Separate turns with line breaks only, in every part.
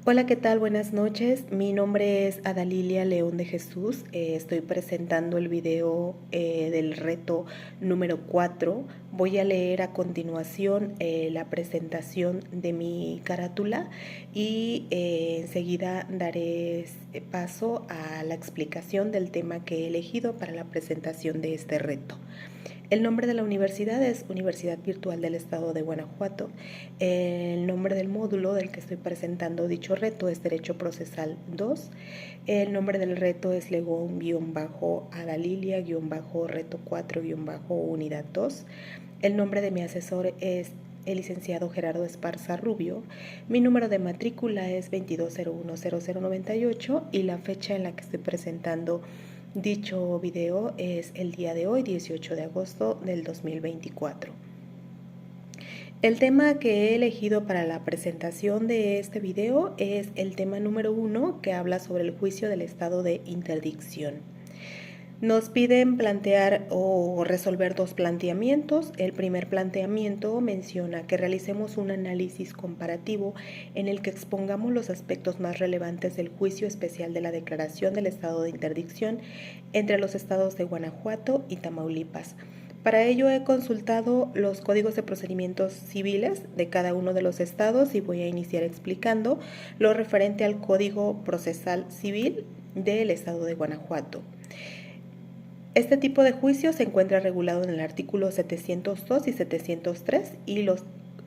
Hola, ¿qué tal? Buenas noches. Mi nombre es Adalilia León de Jesús. Estoy presentando el video del reto número 4. Voy a leer a continuación la presentación de mi carátula y enseguida daré paso a la explicación del tema que he elegido para la presentación de este reto. El nombre de la universidad es Universidad Virtual del Estado de Guanajuato. El nombre del módulo del que estoy presentando dicho reto es Derecho Procesal 2. El nombre del reto es Legón-Adalilia-Reto 4-Unidad 2. El nombre de mi asesor es el licenciado Gerardo Esparza Rubio. Mi número de matrícula es 22010098 y la fecha en la que estoy presentando dicho video es el día de hoy, 18 de agosto del 2024. El tema que he elegido para la presentación de este video es el tema número 1, que habla sobre el juicio del estado de interdicción. Nos piden plantear o resolver dos planteamientos. El primer planteamiento menciona que realicemos un análisis comparativo en el que expongamos los aspectos más relevantes del juicio especial de la declaración del estado de interdicción entre los estados de Guanajuato y Tamaulipas. Para ello he consultado los códigos de procedimientos civiles de cada uno de los estados y voy a iniciar explicando lo referente al Código Procesal Civil del estado de Guanajuato. Este tipo de juicio se encuentra regulado en el artículo 702 y 703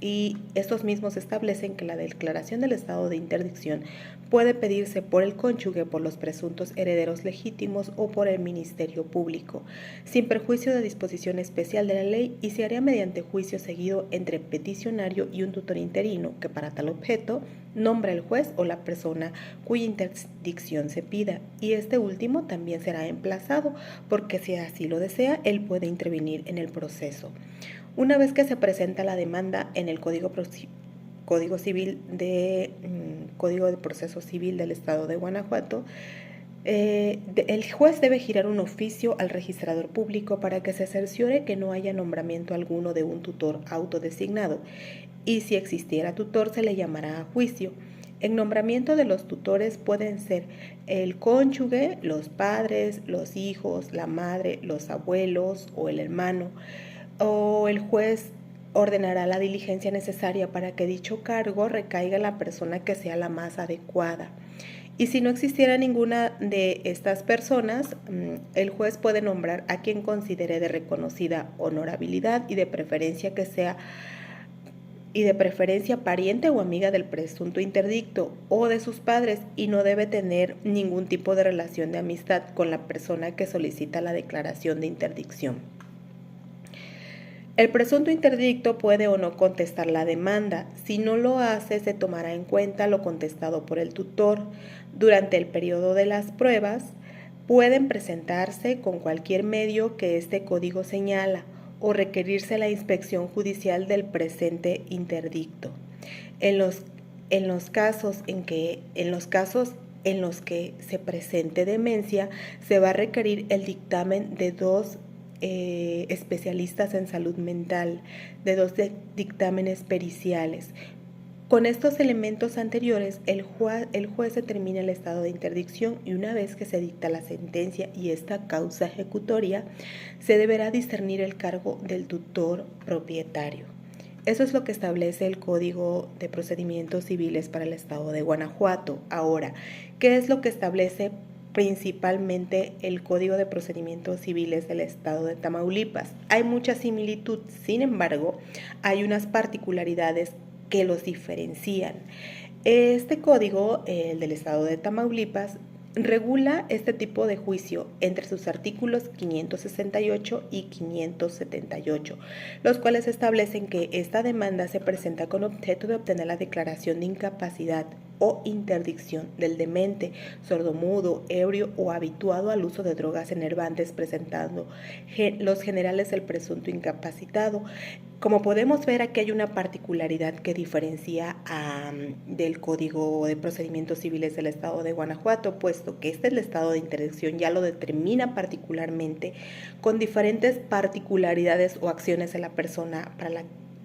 y estos mismos establecen que la declaración del estado de interdicción puede pedirse por el cónyuge, por los presuntos herederos legítimos o por el Ministerio Público, sin perjuicio de disposición especial de la ley, y se haría mediante juicio seguido entre peticionario y un tutor interino que para tal objeto nombra el juez o la persona cuya interdicción se pida, y este último también será emplazado porque si así lo desea, él puede intervenir en el proceso. Una vez que se presenta la demanda en el Código Civil Código de Proceso Civil del Estado de Guanajuato, el juez debe girar un oficio al registrador público para que se cerciore que no haya nombramiento alguno de un tutor autodesignado, y si existiera tutor se le llamará a juicio. El nombramiento de los tutores pueden ser el cónyuge, los padres, los hijos, la madre, los abuelos o el hermano, o el juez ordenará la diligencia necesaria para que dicho cargo recaiga en la persona que sea la más adecuada. Y si no existiera ninguna de estas personas, el juez puede nombrar a quien considere de reconocida honorabilidad y de preferencia pariente o amiga del presunto interdicto o de sus padres, y no debe tener ningún tipo de relación de amistad con la persona que solicita la declaración de interdicción. El presunto interdicto puede o no contestar la demanda. Si no lo hace, se tomará en cuenta lo contestado por el tutor. Durante el periodo de las pruebas, pueden presentarse con cualquier medio que este código señala o requerirse la inspección judicial del presente interdicto. En los casos en los que se presente demencia, se va a requerir el dictamen de dos especialistas en salud mental, de dos dictámenes periciales. Con estos elementos anteriores, el juez determina el estado de interdicción, y una vez que se dicta la sentencia y esta causa ejecutoria, se deberá discernir el cargo del tutor propietario. Eso es lo que establece el Código de Procedimientos Civiles para el Estado de Guanajuato. Ahora, ¿qué es lo que establece principalmente el Código de Procedimientos Civiles del Estado de Tamaulipas? Hay mucha similitud, sin embargo, hay unas particularidades que los diferencian. Este código, el del Estado de Tamaulipas, regula este tipo de juicio entre sus artículos 568 y 578, los cuales establecen que esta demanda se presenta con objeto de obtener la declaración de incapacidad o interdicción del demente, sordomudo, ebrio o habituado al uso de drogas enervantes, presentando los generales del presunto incapacitado. Como podemos ver, aquí hay una particularidad que diferencia del Código de Procedimientos Civiles del Estado de Guanajuato, puesto que el estado de interdicción ya lo determina particularmente con diferentes particularidades o acciones de la persona para la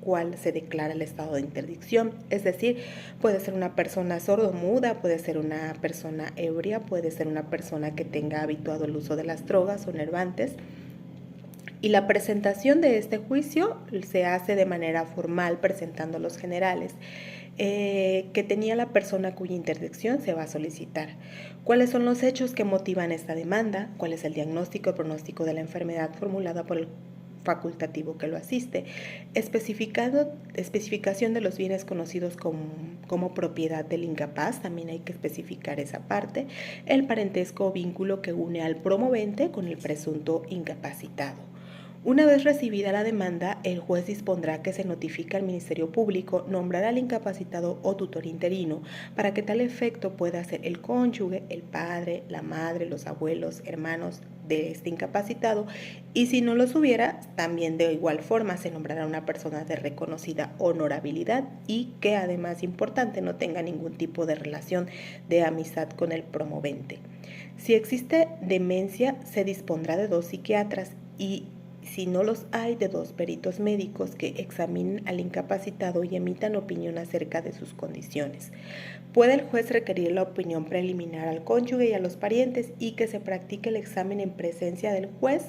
cual se declara el estado de interdicción. Es decir, puede ser una persona sordomuda, puede ser una persona ebria, puede ser una persona que tenga habituado el uso de las drogas o enervantes. Y la presentación de este juicio se hace de manera formal, presentando los generales que tenía la persona cuya interdicción se va a solicitar. ¿Cuáles son los hechos que motivan esta demanda? ¿Cuál es el diagnóstico y pronóstico de la enfermedad formulada por el facultativo que lo asiste? Especificación de los bienes conocidos como propiedad del incapaz, también hay que especificar esa parte. El parentesco o vínculo que une al promovente con el presunto incapacitado. Una vez recibida la demanda, el juez dispondrá que se notifique al Ministerio Público, nombrará al incapacitado o tutor interino para que tal efecto pueda ser el cónyuge, el padre, la madre, los abuelos, hermanos de este incapacitado, y si no los hubiera, también de igual forma se nombrará una persona de reconocida honorabilidad y que además importante no tenga ningún tipo de relación de amistad con el promovente. Si existe demencia, se dispondrá de 2 psiquiatras y si no los hay, de 2 peritos médicos que examinen al incapacitado y emitan opinión acerca de sus condiciones. Puede el juez requerir la opinión preliminar al cónyuge y a los parientes y que se practique el examen en presencia del juez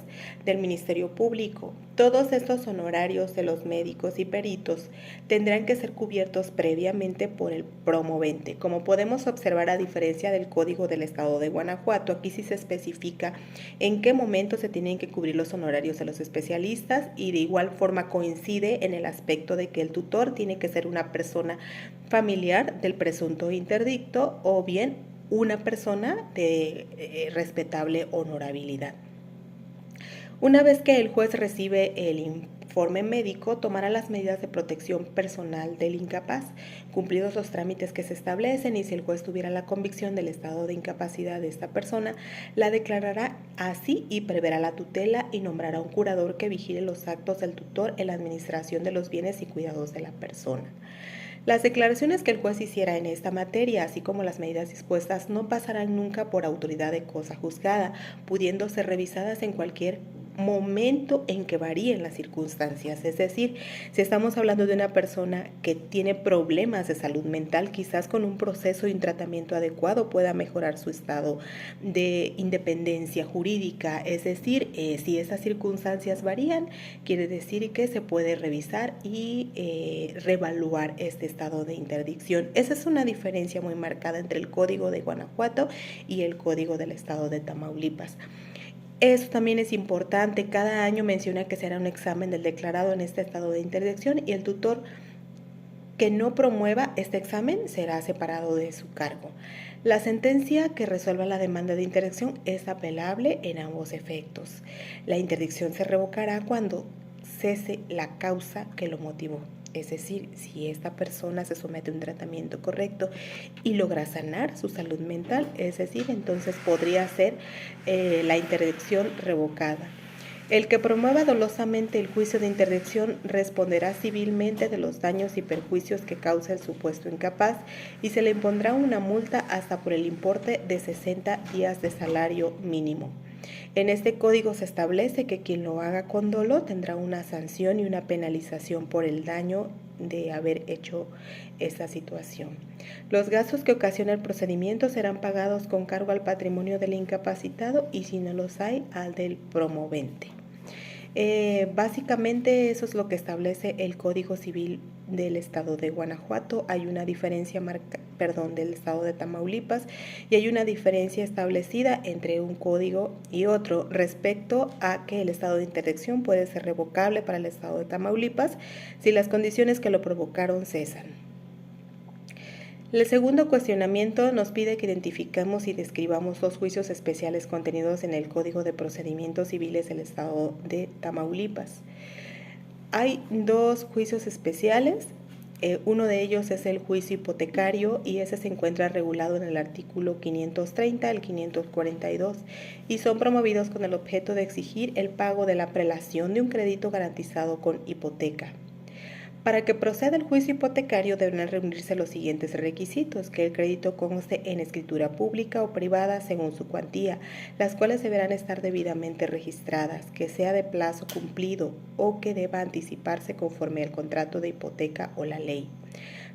del Ministerio Público. Todos estos honorarios de los médicos y peritos tendrán que ser cubiertos previamente por el promovente. Como podemos observar, a diferencia del Código del Estado de Guanajuato, aquí sí se especifica en qué momento se tienen que cubrir los honorarios de los especialistas y de igual forma coincide en el aspecto de que el tutor tiene que ser una persona familiar del presunto interdicto o bien una persona de respetable honorabilidad. Una vez que el juez recibe el informe médico, tomará las medidas de protección personal del incapaz, cumplidos los trámites que se establecen, y si el juez tuviera la convicción del estado de incapacidad de esta persona, la declarará así y preverá la tutela y nombrará un curador que vigile los actos del tutor en la administración de los bienes y cuidados de la persona. Las declaraciones que el juez hiciera en esta materia, así como las medidas dispuestas, no pasarán nunca por autoridad de cosa juzgada, pudiendo ser revisadas en cualquier momento en que varíen las circunstancias. Es decir, si estamos hablando de una persona que tiene problemas de salud mental, quizás con un proceso y un tratamiento adecuado pueda mejorar su estado de independencia jurídica. Es decir, si esas circunstancias varían, quiere decir que se puede revisar y reevaluar este estado de interdicción. Esa es una diferencia muy marcada entre el Código de Guanajuato y el Código del Estado de Tamaulipas. Eso también es importante. Cada año menciona que será un examen del declarado en este estado de interdicción y el tutor que no promueva este examen será separado de su cargo. La sentencia que resuelva la demanda de interdicción es apelable en ambos efectos. La interdicción se revocará cuando cese la causa que lo motivó. Es decir, si esta persona se somete a un tratamiento correcto y logra sanar su salud mental, es decir, entonces podría ser la interdicción revocada. El que promueva dolosamente el juicio de interdicción responderá civilmente de los daños y perjuicios que causa el supuesto incapaz y se le impondrá una multa hasta por el importe de 60 días de salario mínimo. En este código se establece que quien lo haga con dolo tendrá una sanción y una penalización por el daño de haber hecho esta situación. Los gastos que ocasiona el procedimiento serán pagados con cargo al patrimonio del incapacitado y si no los hay, al del promovente. Básicamente eso es lo que establece el Código Civil del Estado de Guanajuato. Hay una diferencia del Estado de Tamaulipas y hay una diferencia establecida entre un código y otro respecto a que el estado de interdicción puede ser revocable para el Estado de Tamaulipas si las condiciones que lo provocaron cesan. El segundo cuestionamiento nos pide que identifiquemos y describamos los juicios especiales contenidos en el Código de Procedimientos Civiles del Estado de Tamaulipas. Hay 2 juicios especiales, uno de ellos es el juicio hipotecario y ese se encuentra regulado en el artículo 530 al 542 y son promovidos con el objeto de exigir el pago de la prelación de un crédito garantizado con hipoteca. Para que proceda el juicio hipotecario deben reunirse los siguientes requisitos: que el crédito conste en escritura pública o privada según su cuantía, las cuales deberán estar debidamente registradas, que sea de plazo cumplido o que deba anticiparse conforme al contrato de hipoteca o la ley.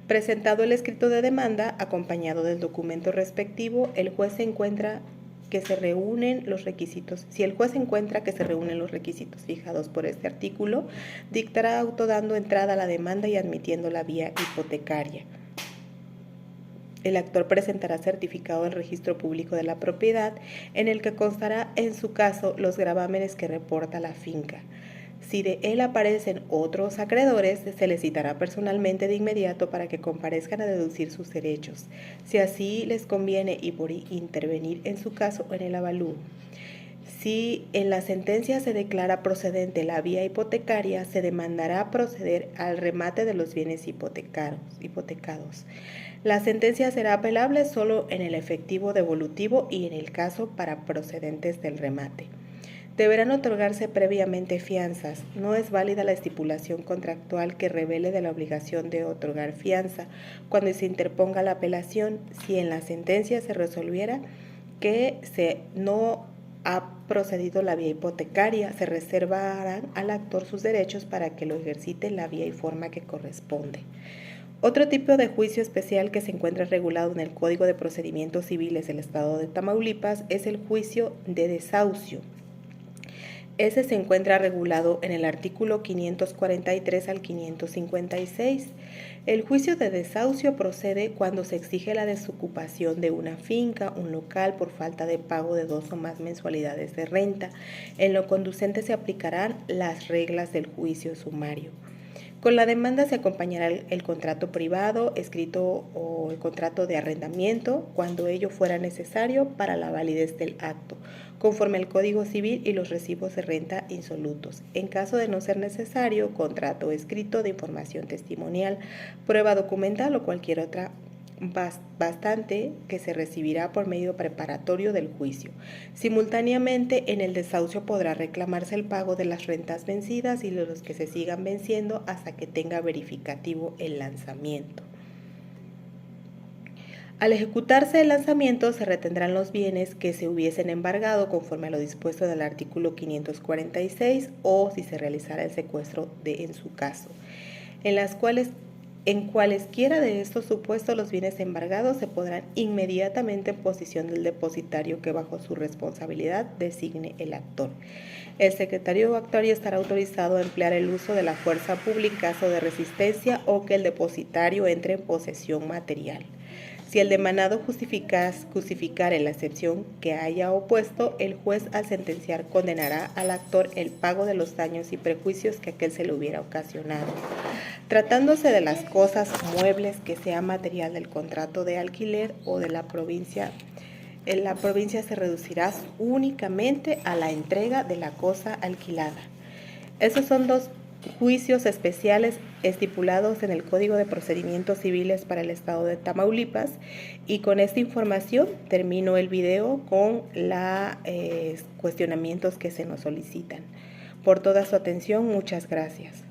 Presentado el escrito de demanda, acompañado del documento respectivo, el juez encuentra que se reúnen los requisitos. Si el juez encuentra que se reúnen los requisitos fijados por este artículo, dictará auto dando entrada a la demanda y admitiendo la vía hipotecaria. El actor presentará certificado del registro público de la propiedad, en el que constará en su caso los gravámenes que reporta la finca. Si de él aparecen otros acreedores, se les citará personalmente de inmediato para que comparezcan a deducir sus derechos, si así les conviene, y por intervenir en su caso en el avalúo. Si en la sentencia se declara procedente la vía hipotecaria, se demandará proceder al remate de los bienes hipotecados. La sentencia será apelable solo en el efectivo devolutivo y en el caso para procedentes del remate. Deberán otorgarse previamente fianzas. No es válida la estipulación contractual que revele de la obligación de otorgar fianza cuando se interponga la apelación, si en la sentencia se resolviera que no ha procedido la vía hipotecaria, se reservarán al actor sus derechos para que lo ejercite en la vía y forma que corresponde. Otro tipo de juicio especial que se encuentra regulado en el Código de Procedimientos Civiles del Estado de Tamaulipas es el juicio de desahucio. Ese se encuentra regulado en el artículo 543 al 556. El juicio de desahucio procede cuando se exige la desocupación de una finca, un local, por falta de pago de 2 o más mensualidades de renta. En lo conducente se aplicarán las reglas del juicio sumario. Con la demanda se acompañará el contrato privado, escrito o el contrato de arrendamiento, cuando ello fuera necesario para la validez del acto, conforme al Código Civil, y los recibos de renta insolutos. En caso de no ser necesario, contrato escrito de información testimonial, prueba documental o cualquier otra bastante que se recibirá por medio preparatorio del juicio. Simultáneamente, en el desahucio podrá reclamarse el pago de las rentas vencidas y de los que se sigan venciendo hasta que tenga verificativo el lanzamiento. Al ejecutarse el lanzamiento, se retendrán los bienes que se hubiesen embargado conforme a lo dispuesto del artículo 546 o si se realizara el secuestro en su caso, en cualesquiera de estos supuestos los bienes embargados se pondrán inmediatamente en posesión del depositario que bajo su responsabilidad designe el actor. El secretario o actuario estará autorizado a emplear el uso de la fuerza pública en caso de resistencia o que el depositario entre en posesión material. Si el demandado justificare la excepción que haya opuesto, el juez al sentenciar condenará al actor el pago de los daños y perjuicios que aquel se le hubiera ocasionado. Tratándose de las cosas muebles que sea material del contrato de alquiler o de la provincia, en la provincia se reducirá únicamente a la entrega de la cosa alquilada. Esos son dos juicios especiales estipulados en el Código de Procedimientos Civiles para el Estado de Tamaulipas, y con esta información termino el video con los cuestionamientos que se nos solicitan. Por toda su atención, muchas gracias.